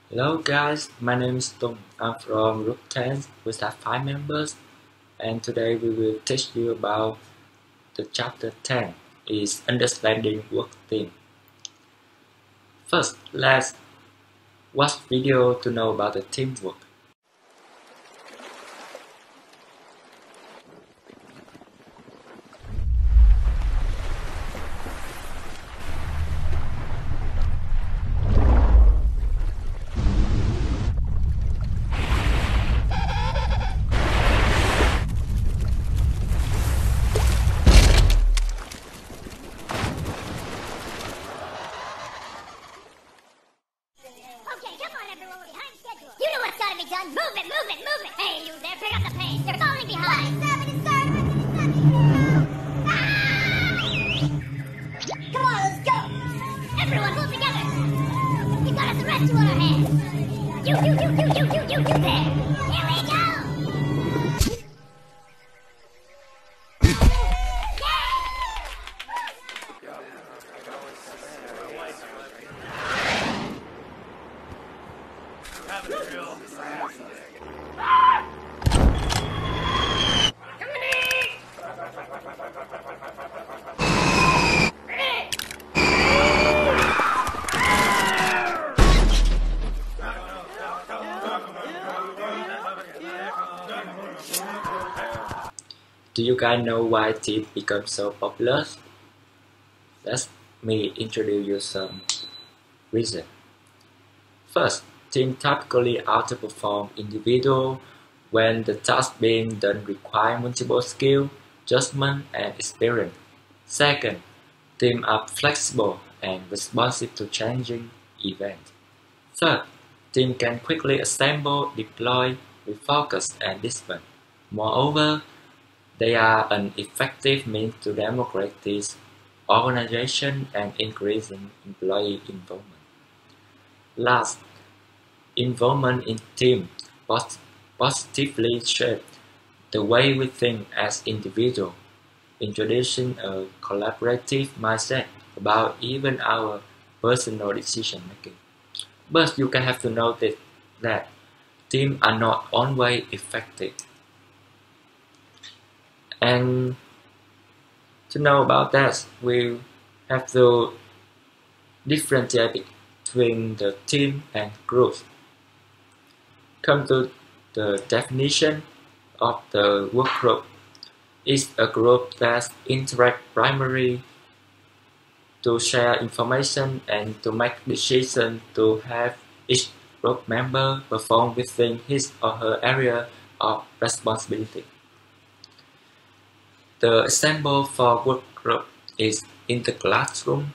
Hello guys, my name is Tung. I'm from Group 10. We have 5 members, and today we will teach you about the chapter 10 is understanding work team. First, let's watch video to know about the teamwork. You know what's gotta be done. Move it, move it, move it. Hey, you there, pick up the pace. You're falling behind. Come on, let's go. Everyone, pull together. We got us a rescue on our hands. You there. Here we go. Do you guys know why team become so popular? Let me introduce you some reasons. First, team typically outperform individual when the task being done require multiple skill, judgment, and experience. Second, teams are flexible and responsive to changing events. Third, team can quickly assemble, deploy, refocus, and disband. Moreover, they are an effective means to democratize organization and increasing employee involvement. Last, involvement in team positively shapes the way we think as individuals, introducing a collaborative mindset about even our personal decision making. But you can have to notice that teams are not always effective. And to know about that, we have to differentiate between the team and group. Come to the definition of the work group. It's a group that interacts primarily to share information and to make decisions to have each group member perform within his or her area of responsibility. The example for work group is in the classroom.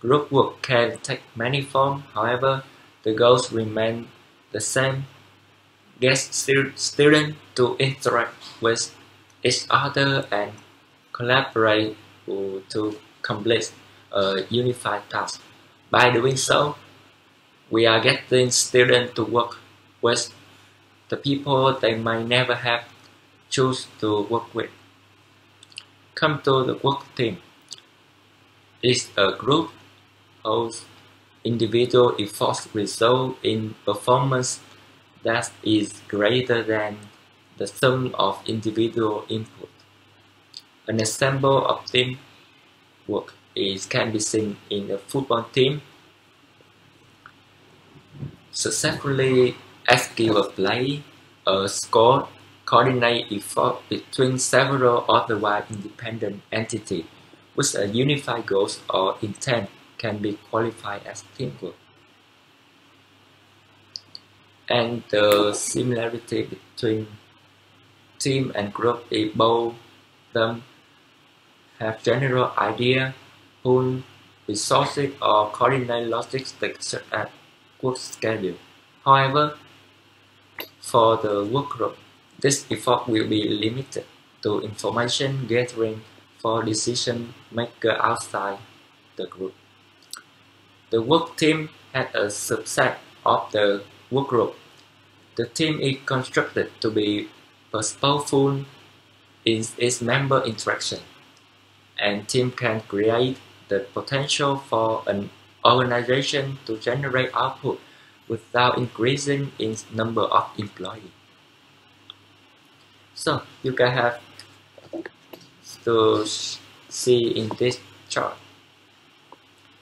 Group work can take many forms, however, the goals remain the same. Get students to interact with each other and collaborate to complete a unified task. By doing so, we are getting students to work with the people they may never have choose to work with. Come to the work team. It's a group whose individual efforts result in performance that is greater than the sum of individual input. An example of team work can be seen in a football team. Successfully execute a play, a score, coordinate effort between several otherwise independent entities with a unified goal or intent can be qualified as teamwork. And the similarity between team and group is both them have general idea, pool resources or coordinate logistics such as work schedule. However, for the work group, this effort will be limited to information gathering for decision makers outside the group. The work team has a subset of the work group. The team is constructed to be purposeful in its member interaction, and team can create the potential for an organization to generate output without increasing in number of employees. So you can have to see in this chart.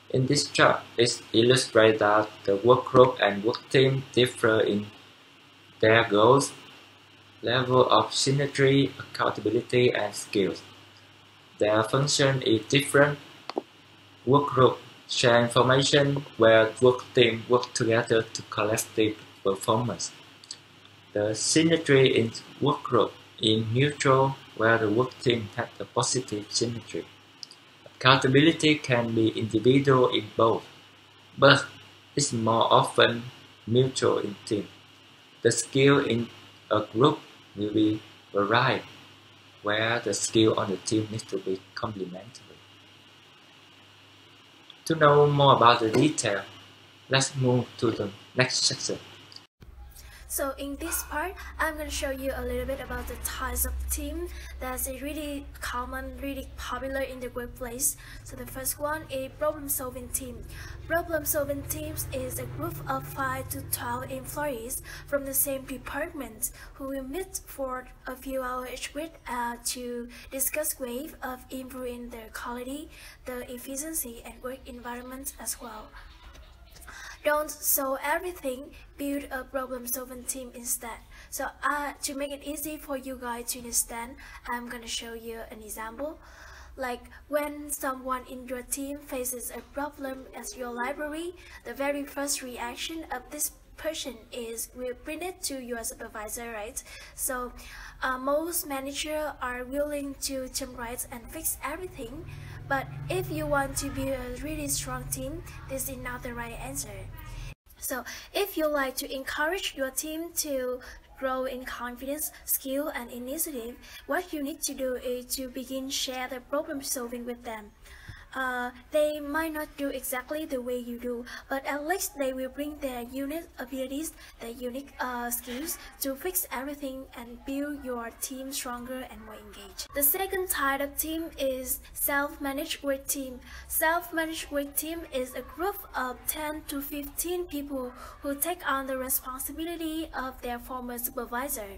In this chart, it illustrates that the work group and work team differ in their goals, level of synergy, accountability, and skills. Their function is different. Work group share information where work team work together to collective performance. The synergy in work group is neutral where the work team has a positive synergy. Accountability can be individual in both, but is more often mutual in team. The skill in a group will be varied, where the skill on the team needs to be complementary. To know more about the detail, let's move to the next section. So in this part, I'm going to show you a little bit about the types of team that's really common, really popular in the workplace. So the first one is problem-solving team. Problem-solving teams is a group of 5 to 12 employees from the same department who will meet for a few hours each week to discuss ways of improving the quality, the efficiency, and work environment as well. Don't solve everything, build a problem-solving team instead. So to make it easy for you guys to understand, I'm gonna show you an example. Like when someone in your team faces a problem at your library, the very first reaction of this person is will bring it to your supervisor, right? So most managers are willing to jump right and fix everything. But if you want to build a really strong team, this is not the right answer. So if you like to encourage your team to grow in confidence, skill, and initiative, what you need to do is to begin share the problem solving with them. They might not do exactly the way you do, but at least they will bring their unique abilities, their unique skills to fix everything and build your team stronger and more engaged. The second type of team is self-managed work team. Self-managed work team is a group of 10 to 15 people who take on the responsibility of their former supervisor.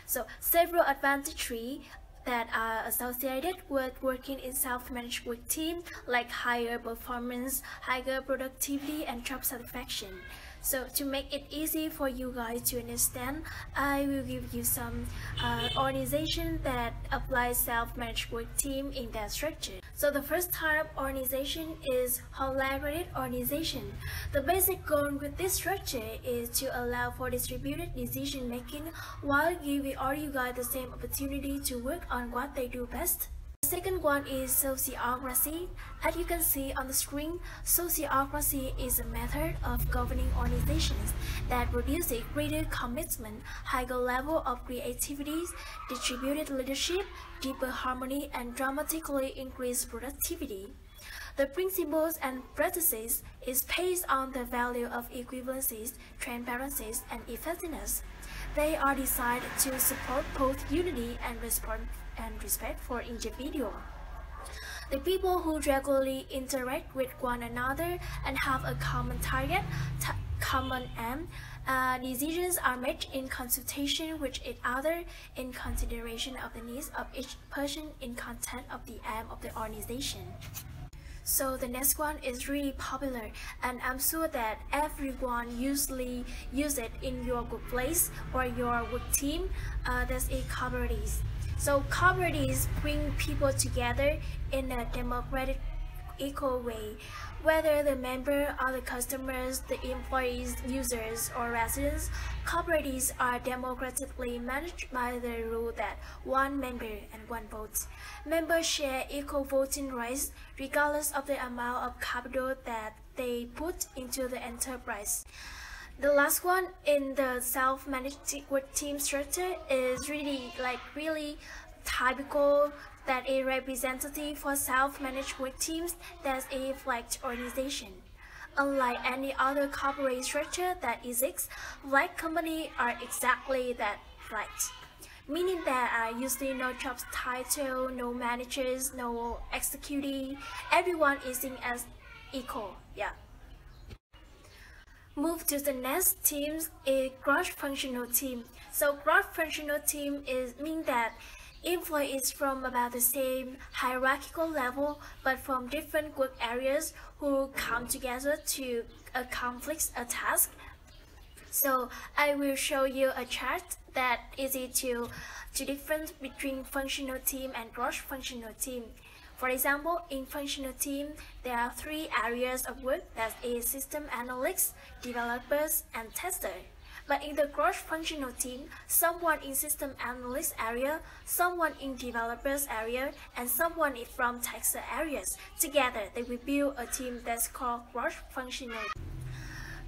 So several advantages that are associated with working in self-managed work team, like higher performance, higher productivity, and job satisfaction. So to make it easy for you guys to understand, I will give you some organization that applies self-managed work team in their structure. So the first type of organization is collaborative organization. The basic goal with this structure is to allow for distributed decision making while giving all you guys the same opportunity to work on what they do best. The second one is sociocracy. As you can see on the screen, sociocracy is a method of governing organizations that produces greater commitment, higher level of creativity, distributed leadership, deeper harmony, and dramatically increased productivity. The principles and practices is based on the value of equivalencies, transparencies, and effectiveness. They are designed to support both unity and respect for individual. The people who regularly interact with one another and have a common target, common aim, decisions are made in consultation with each other in consideration of the needs of each person in content of the aim of the organization. So the next one is really popular, and I'm sure that everyone usually use it in your workplace or your work team. That's a cooperatives. So cooperatives bring people together in a democratic, equal way. Whether the member are the customers, the employees, users, or residents, cooperatives are democratically managed by the rule that one member and one vote. Members share equal voting rights regardless of the amount of capital that they put into the enterprise. The last one in the self-managed work team structure is really typical, that a representative for self-managed work teams that's a flagged organization. Unlike any other corporate structure that exists, flagged companies are exactly that, flagged. Meaning there are usually no job title, no managers, no executive, everyone is seen as equal, yeah. move to the next team, a cross-functional team. So cross-functional team mean that employees from about the same hierarchical level but from different work areas who come together to accomplish a task. So I will show you a chart that is easy to difference between functional team and cross-functional team. For example, in functional team, there are 3 areas of work, that is system analysts, developers, and testers. But in the cross-functional team, someone in system analyst area, someone in developers area, and someone from tester areas. Together, they will build a team that's called cross-functional.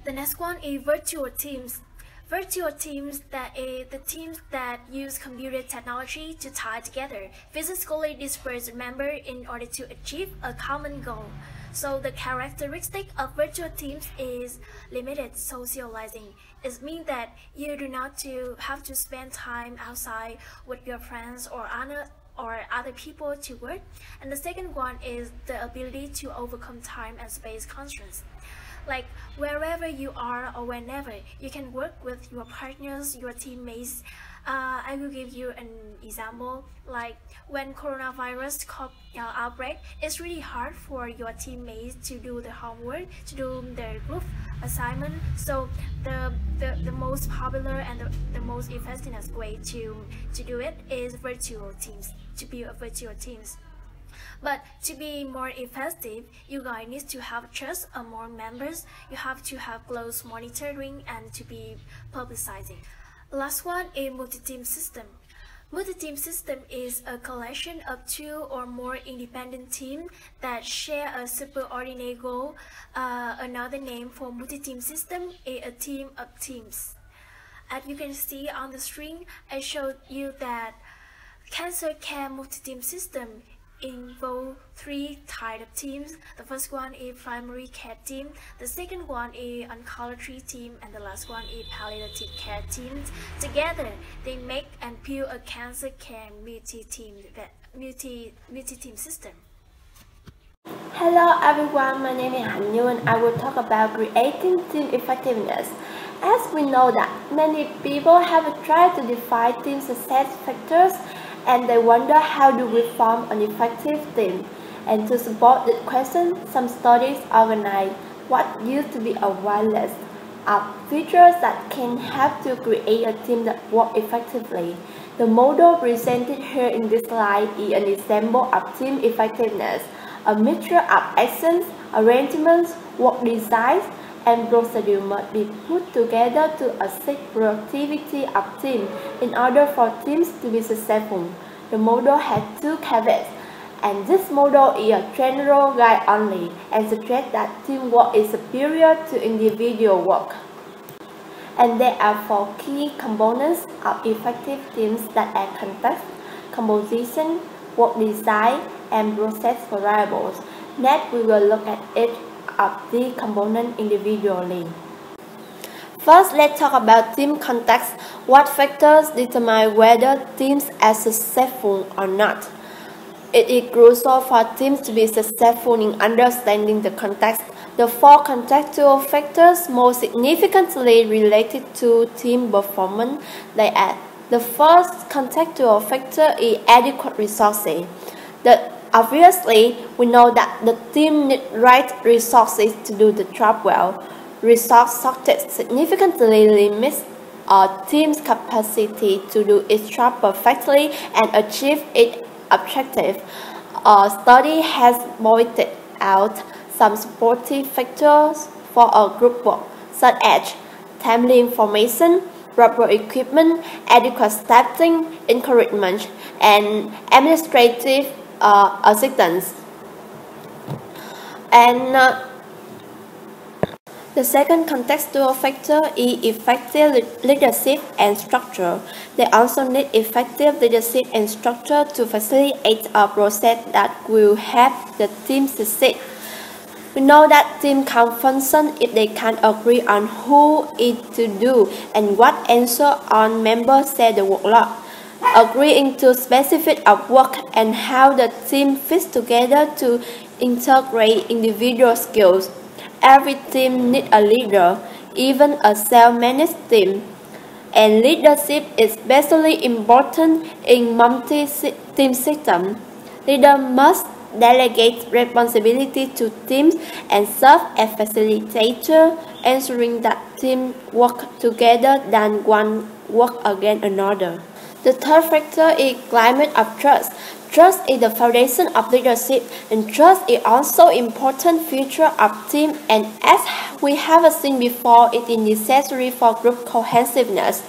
The next one is virtual teams. Virtual teams that is the teams that use computer technology to tie together physically dispersed members in order to achieve a common goal. So the characteristic of virtual teams is limited socializing. It means that you do not have to spend time outside with your friends or other people to work. And the second one is the ability to overcome time and space constraints. Like wherever you are or whenever, you can work with your partners, your teammates. I will give you an example. Like when coronavirus outbreak, it's really hard for your teammates to do the homework, to do their group assignment. So the most popular and the most effective way to do it is virtual teams, to build a virtual teams. But to be more effective, you guys need to have trust among members. You have to have close monitoring and to be publicizing. Last one is multi-team system. Multi-team system is a collection of 2 or more independent teams that share a superordinate goal. Another name for multi-team system is a team of teams. As you can see on the screen, I showed you that cancer care multi-team system involve 3 types of teams. The first one is primary care team, the second one is oncology team, and the last one is palliative care team. Together, they make and build a cancer care multi-team system. Hello everyone, my name is Hanh Nhu and I will talk about creating team effectiveness. As we know that many people have tried to define team success factors and they wonder how do we form an effective team. And to support this question, some studies organize what used to be a wide list of features that can help to create a team that works effectively. The model presented here in this slide is an example of team effectiveness, a mixture of actions, arrangements, work designs, and procedures must be put together to assist productivity of teams in order for teams to be successful. The model has 2 caveats, and this model is a general guide only and suggests that teamwork is superior to individual work. And there are 4 key components of effective teams that are context, composition, work design, and process variables. Next, we will look at each of these components individually. First, let's talk about team context. What factors determine whether teams are successful or not? It is crucial for teams to be successful in understanding the context. The 4 contextual factors most significantly related to team performance, they are: the first contextual factor is adequate resources. Obviously, we know that the team needs right resources to do the job well. Resource shortage significantly limits a team's capacity to do its job perfectly and achieve its objective. A study has pointed out some supportive factors for a group work, such as timely information, proper equipment, adequate staffing, encouragement, and administrative assistance. And the second contextual factor is effective leadership and structure. They also need effective leadership and structure to facilitate a process that will help the team succeed. We know that teams can function if they can agree on who is to do and what answer on members share the workload. Agreeing to specifics of work and how the team fits together to integrate individual skills. Every team needs a leader. even a self-managed team. And leadership is especially important in multi-team system. Leaders must delegate responsibility to teams and serve as facilitator, ensuring that teams work together than one work against another. The third factor is climate of trust. Trust is the foundation of leadership, and trust is also an important feature of team, and as we have seen before, it is necessary for group cohesiveness.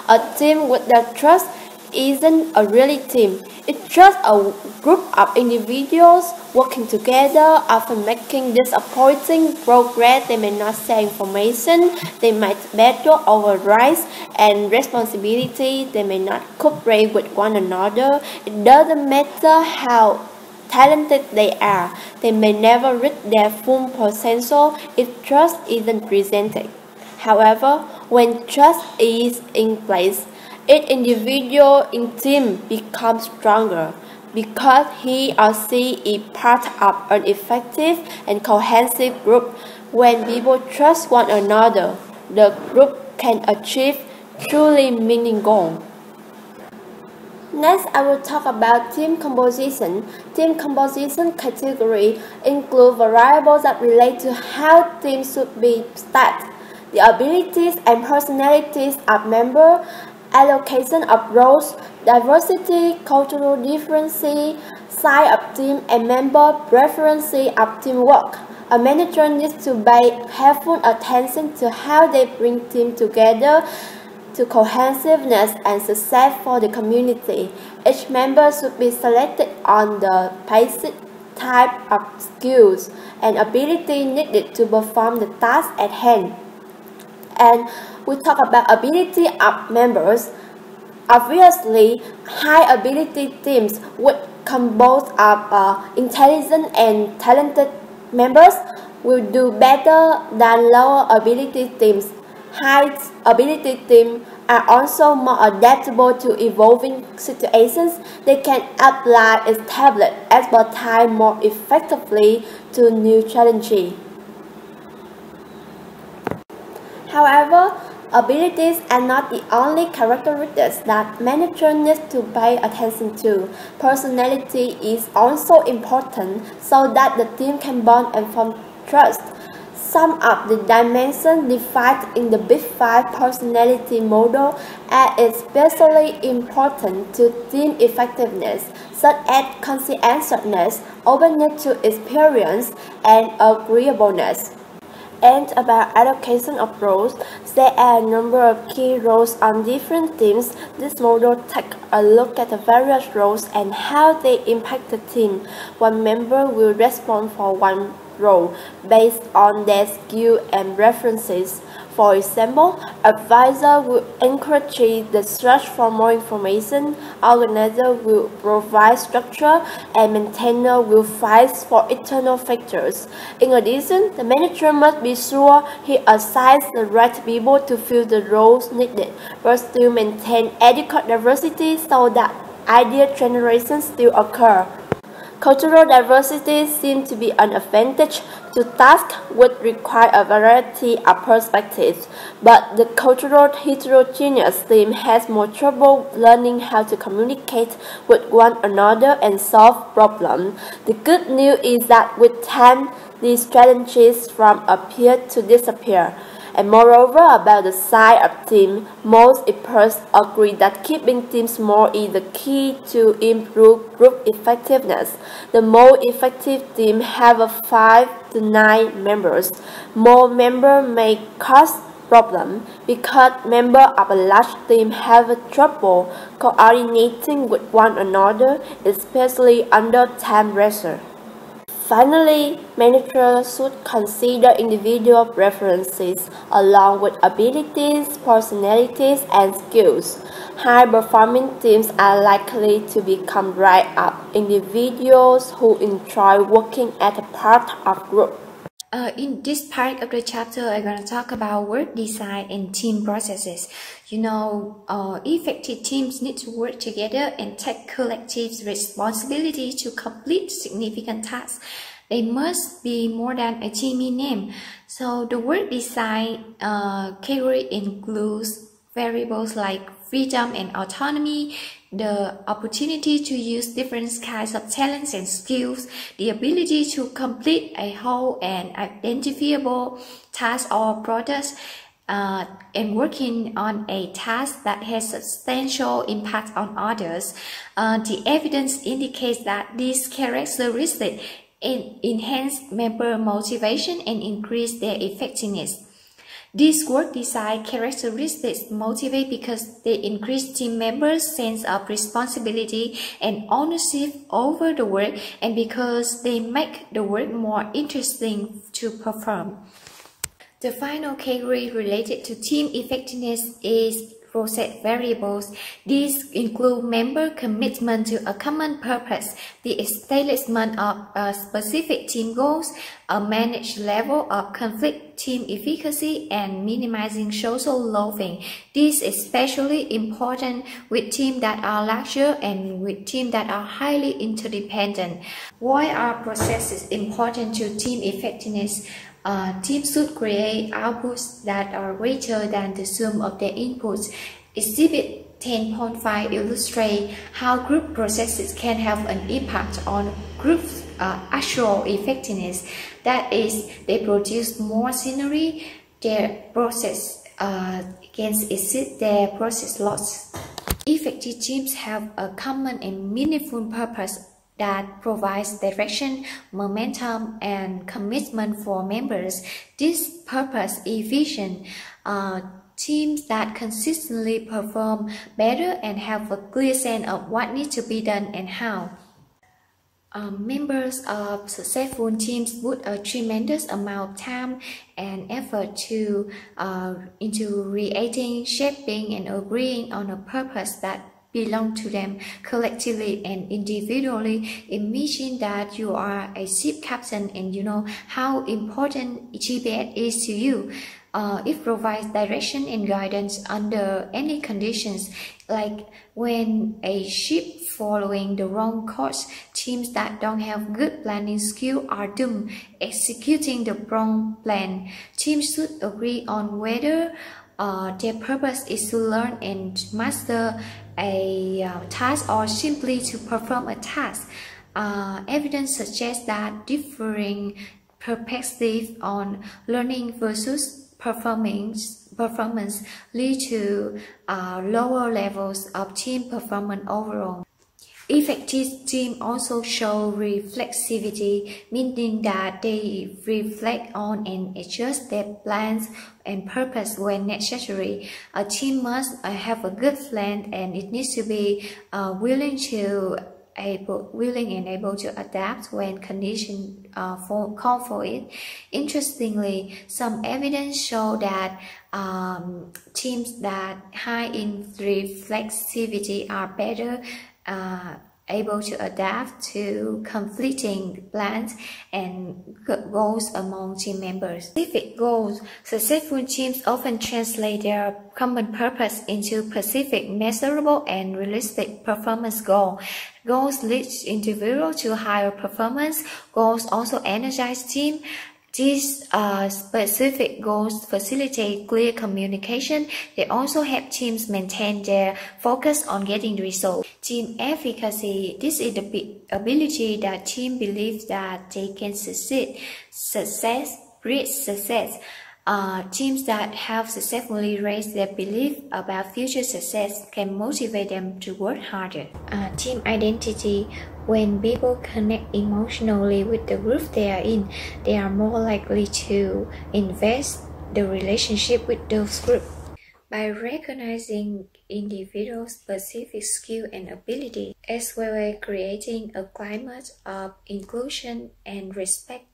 A team without trust isn't a really team. It's just a group of individuals working together, often making disappointing progress. They may not share information, they might battle over rights and responsibility, they may not cooperate with one another. It doesn't matter how talented they are, they may never reach their full potential if trust isn't presented. However, when trust is in place, each individual in team becomes stronger because he or she is part of an effective and cohesive group. When people trust one another, the group can achieve truly meaningful goals. Next, I will talk about team composition. Team composition category include variables that relate to how teams should be stacked, the abilities and personalities of members, allocation of roles, diversity, cultural differences, size of team, and member preferences of teamwork. A manager needs to pay careful attention to how they bring teams together to cohesiveness and success for the community. Each member should be selected on the basic type of skills and ability needed to perform the task at hand. And we talk about ability of members. Obviously, high ability teams would compose of intelligent and talented members will do better than lower ability teams. High ability teams are also more adaptable to evolving situations. They can apply established expertise more effectively to new challenges. However, abilities are not the only characteristics that managers need to pay attention to. Personality is also important so that the team can bond and form trust. Some of the dimensions defined in the Big 5 personality model are especially important to team effectiveness, such as conscientiousness, openness to experience, and agreeableness. And about allocation of roles, there are a number of key roles on different teams. This model takes a look at the various roles and how they impact the team. One member will respond for one role based on their skill and references. For example, advisor will encourage the search for more information, organizer will provide structure, and maintainer will fight for internal factors. In addition, the manager must be sure he assigns the right people to fill the roles needed, but still maintain adequate diversity so that idea generation still occur. Cultural diversity seems to be an advantage to tasks which require a variety of perspectives, but the cultural heterogeneous team has more trouble learning how to communicate with one another and solve problems. The good news is that with time, these challenges from appear to disappear. And moreover, about the size of team, most experts agree that keeping teams small is the key to improve group effectiveness. The more effective team have 5 to 9 members. More members may cause problems because members of a large team have trouble coordinating with one another, especially under time pressure. Finally, managers should consider individual preferences along with abilities, personalities, and skills. High-performing teams are likely to become right up individuals who enjoy working as a part of group. In this part of the chapter, I'm going to talk about work design and team processes. Effective teams need to work together and take collective responsibility to complete significant tasks. They must be more than a team in name. So the work design category includes variables like freedom and autonomy, the opportunity to use different kinds of talents and skills, the ability to complete a whole and identifiable task or products, and working on a task that has substantial impact on others. The evidence indicates that these characteristics enhance member motivation and increase their effectiveness. These work design characteristics motivate because they increase team members' sense of responsibility and ownership over the work, and because they make the work more interesting to perform. The final category related to team effectiveness is process variables. These include member commitment to a common purpose, the establishment of specific team goals, a managed level of conflict, team efficacy, and minimizing social loafing. This is especially important with teams that are larger and with teams that are highly interdependent. Why are processes important to team effectiveness? Teams should create outputs that are greater than the sum of their inputs. Exhibit 10.5 illustrates how group processes can have an impact on groups' actual effectiveness. That is, they produce more synergy, their process can exceed their process loss. Effective teams have a common and meaningful purpose that provides direction, momentum, and commitment for members. This purpose is vision. Teams that consistently perform better and have a clear sense of what needs to be done and how. Members of successful teams put a tremendous amount of time and effort into creating, shaping, and agreeing on a purpose that belong to them collectively and individually. Imagine that you are a ship captain and you know how important GPS is to you. It provides direction and guidance under any conditions. Like when a ship following the wrong course, teams that don't have good planning skill are doomed executing the wrong plan. Teams should agree on whether their purpose is to learn and master a task or simply to perform a task. Evidence suggests that differing perspectives on learning versus performance lead to lower levels of team performance overall. Effective teams also show reflexivity, meaning that they reflect on and adjust their plans and purpose when necessary. A team must have a good plan, and it needs to be willing and able to adapt when conditions call for it. Interestingly, some evidence show that teams that high in reflexivity are better able to adapt to conflicting plans and goals among team members. Specific goals. Successful teams often translate their common purpose into specific, measurable, and realistic performance goals. Goals lead individuals to higher performance. Goals also energize team. These specific goals facilitate clear communication. They also help teams maintain their focus on getting the result. Team efficacy. This is the ability that team believes that they can succeed. Success breeds success. Teams that have successfully raised their belief about future success can motivate them to work harder. Team identity. When people connect emotionally with the group they are in, they are more likely to invest the relationship with those groups. By recognizing individual specific skill and ability, as well as creating a climate of inclusion and respect,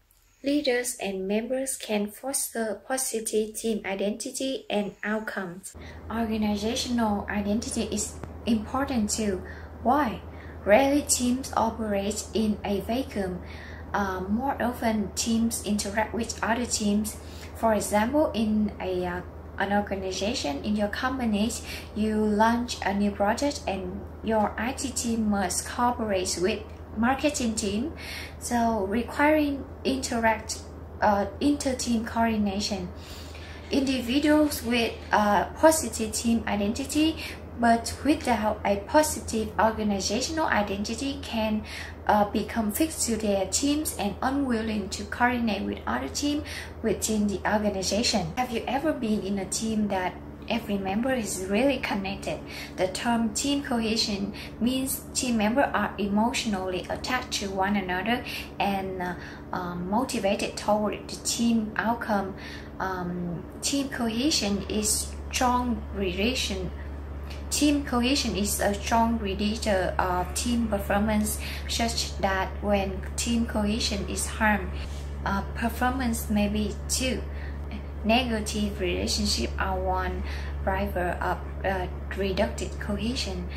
leaders and members can foster positive team identity and outcomes. Organizational identity is important too. Why? Rarely teams operate in a vacuum. More often, teams interact with other teams. For example, in an organization, in your company, you launch a new project and your IT team must cooperate with marketing team, so requiring inter-team coordination. Individuals with a positive team identity but without a positive organizational identity can become fixed to their teams and unwilling to coordinate with other teams within the organization. Have you ever been in a team that every member is really connected? The term team cohesion means team members are emotionally attached to one another and motivated toward the team outcome. Team cohesion is strong relation. Team cohesion is a strong predictor of team performance, such that when team cohesion is harmed, performance may be too. Negative relationships are one driver of reduced cohesion.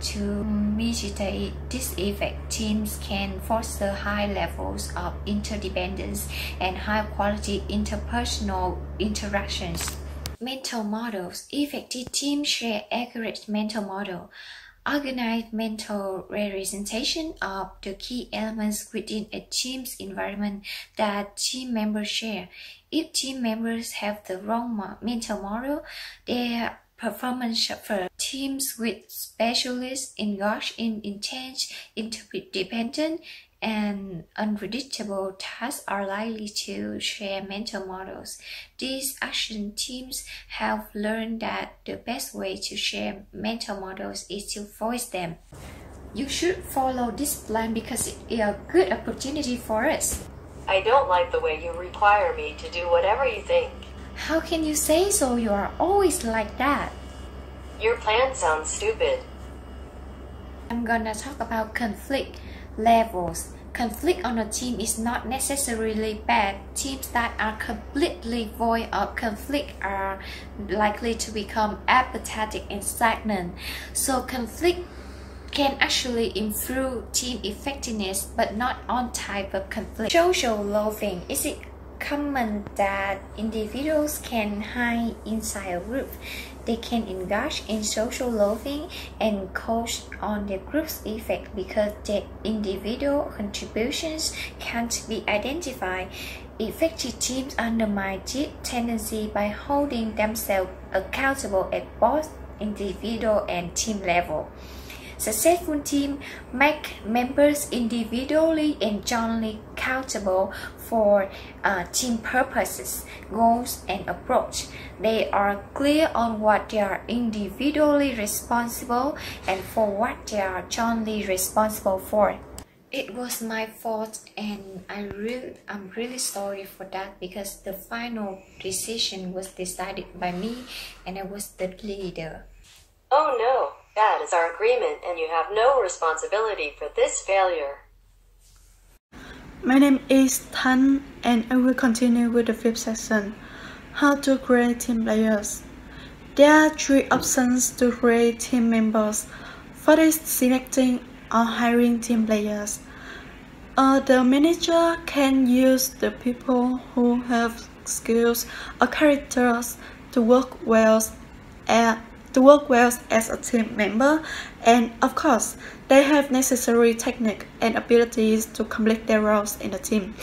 To mitigate this effect, teams can foster high levels of interdependence and high-quality interpersonal interactions. Mental models. Effective teams share accurate mental model. Organized mental representation of the key elements within a team's environment that team members share. If team members have the wrong mental model, their performance suffers. Teams with specialists engaged in intense, interdependent, and unpredictable tasks are likely to share mental models. These action teams have learned that the best way to share mental models is to voice them. You should follow this plan because it is a good opportunity for us. I don't like the way you require me to do whatever you think. How can you say so? You are always like that. Your plan sounds stupid. I'm gonna talk about conflict levels. Conflict on a team is not necessarily bad. Teams that are completely void of conflict are likely to become apathetic and stagnant. So conflict can actually improve team effectiveness, but not on type of conflict. Social loafing. Is it common that individuals can hide inside a group? They can engage in social loafing and coach on the group's effect because their individual contributions can't be identified. Effective teams undermine this tendency by holding themselves accountable at both individual and team level. Successful teams make members individually and jointly accountable for team purposes, goals, and approach. They are clear on what they are individually responsible and for what they are jointly responsible for. It was my fault, and I'm really sorry for that because the final decision was decided by me, and I was the leader. Oh no, that is our agreement and you have no responsibility for this failure. My name is Thanh and I will continue with the fifth session, how to create team players. There are three options to create team members. First is selecting or hiring team players. The manager can use the people who have skills or characters to work well as a team member, and of course they have necessary technique and abilities to complete their roles in the team.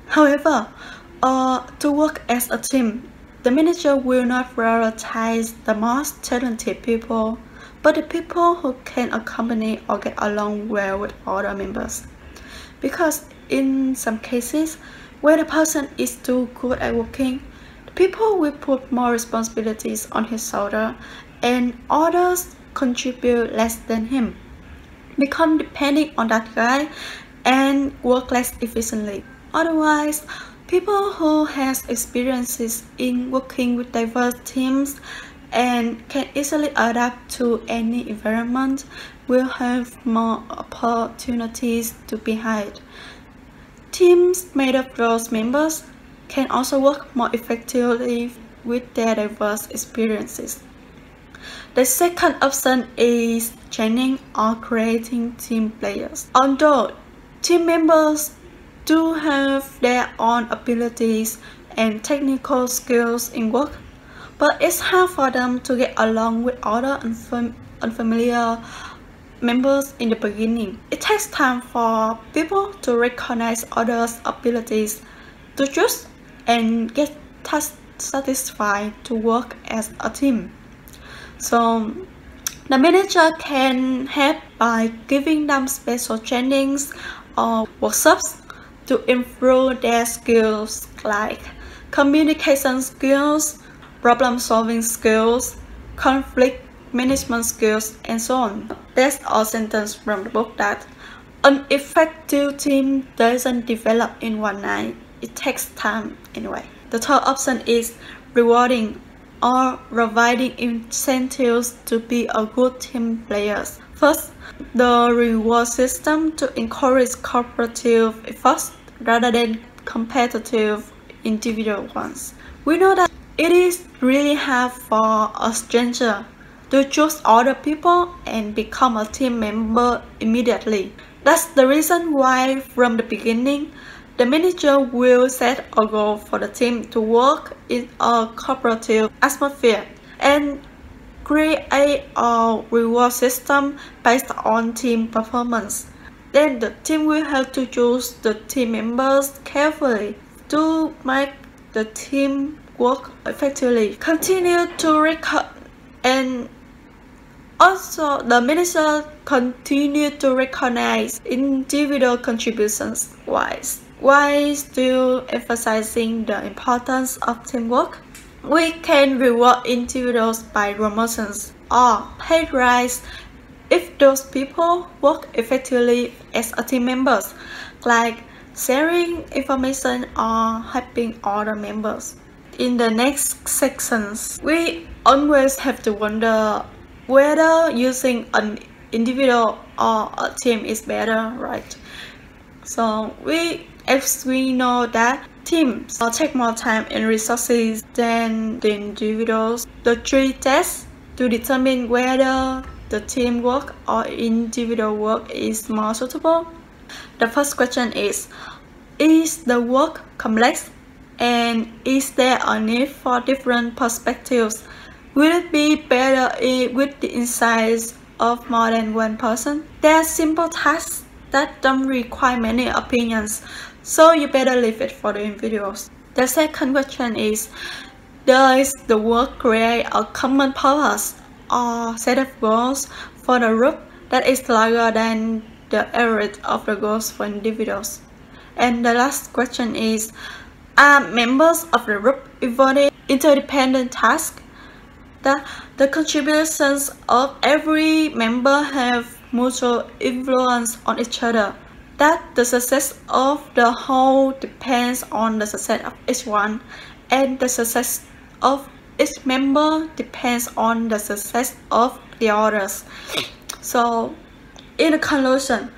However, to work as a team, the manager will not prioritize the most talented people, but the people who can accompany or get along well with other members. Because in some cases, where the person is too good at working, the people will put more responsibilities on his shoulder and others contribute less than him, become depending on that guy and work less efficiently. Otherwise, people who has experiences in working with diverse teams and can easily adapt to any environment will have more opportunities to be hired. Teams made of those members can also work more effectively with their diverse experiences. The second option is training or creating team players. Although team members do have their own abilities and technical skills in work, but it's hard for them to get along with other unfamiliar members in the beginning. It takes time for people to recognize others' abilities, to choose and get satisfied to work as a team. So the manager can help by giving them special trainings or workshops to improve their skills like communication skills, problem-solving skills, conflict management skills, and so on. That's a sentence from the book that an effective team doesn't develop in one night. It takes time anyway. The third option is rewarding or providing incentives to be a good team player. First, the reward system to encourage cooperative efforts rather than competitive individual ones. We know that it is really hard for a stranger to choose other people and become a team member immediately. That's the reason why from the beginning, the manager will set a goal for the team to work in a cooperative atmosphere and create a reward system based on team performance. Then the team will have to choose the team members carefully to make the team work effectively. Continue to record, and also the manager continue to recognize individual contributions while still emphasizing the importance of teamwork. We can reward individuals by promotions or pay rise if those people work effectively as a team members, like sharing information or helping other members. In the next sections, we always have to wonder whether using an individual or a team is better, right? So as we know that teams take more time and resources than the individuals. The three tests to determine whether the team work or individual work is more suitable. The first question is the work complex, and is there a need for different perspectives? Will it be better with the insights of more than one person? There are simple tasks that don't require many opinions, so you better leave it for the individuals. The second question is, does the work create a common purpose or set of goals for the group that is larger than the average of the goals for individuals? And the last question is, are members of the group involved interdependent tasks? The contributions of every member have mutual influence on each other. That the success of the whole depends on the success of each one, and the success of each member depends on the success of the others. So, in the conclusion,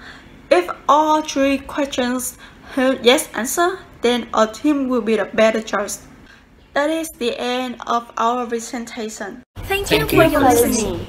if all three questions have yes answer, then a team will be the better choice. That is the end of our presentation. Thank you for your listening.